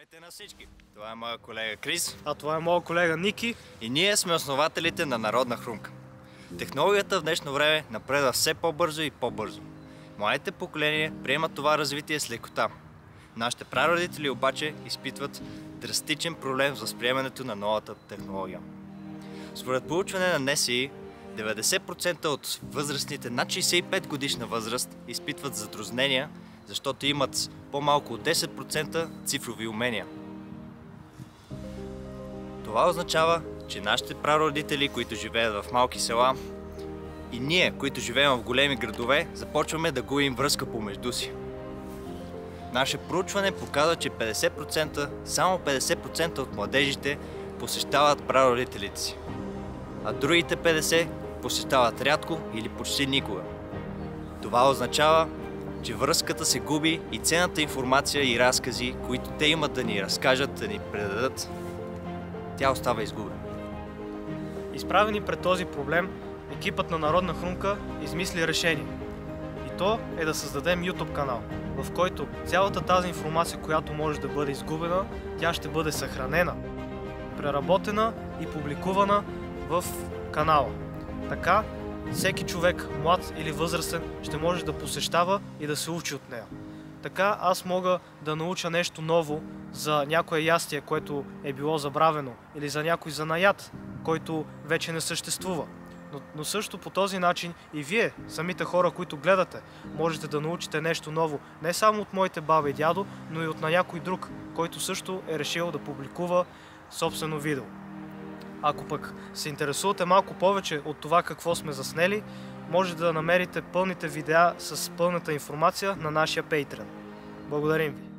Здравейте на всички! Това е моя колега Крис. А това е моя колега Ники. И ние сме основателите на Народна хрумка. Технологията в днешно време напредва все по-бързо и по-бързо. Младите поколения приемат това развитие с лекота. Нашите прародители обаче изпитват драстичен проблем с възприемането на новата технология. Според проучване на НСИ, 90% от възрастните над 65 годишна възраст изпитват затруднения, защото имат по-малко от 10% цифрови умения. Това означава, че нашите прародители, които живеят в малки села, и ние, които живеем в големи градове, започваме да губим връзка помежду си. Наше проучване показва, че 50%, само 50% от младежите посещават прародителите си, а другите 50% посещават рядко или почти никога. Това означава, че връзката се губи и ценната информация и разкази, които те имат да ни разкажат, да ни предадат, тя остава изгубена. Изправени пред този проблем, екипът на Народна хрумка измисли решение. И то е да създадем YouTube канал, в който цялата тази информация, която може да бъде изгубена, тя ще бъде съхранена, преработена и публикувана в канала. Така, всеки човек, млад или възрастен, ще може да посещава и да се учи от нея. Така аз мога да науча нещо ново за някое ястие, което е било забравено, или за някой занаят, който вече не съществува. Но също по този начин и вие, самите хора, които гледате, можете да научите нещо ново не само от моите баба и дядо, но и от на някой друг, който също е решил да публикува собствено видео. Ако пък се интересувате малко повече от това какво сме заснели, може да намерите пълните видеа с пълната информация на нашия Patreon. Благодарим ви!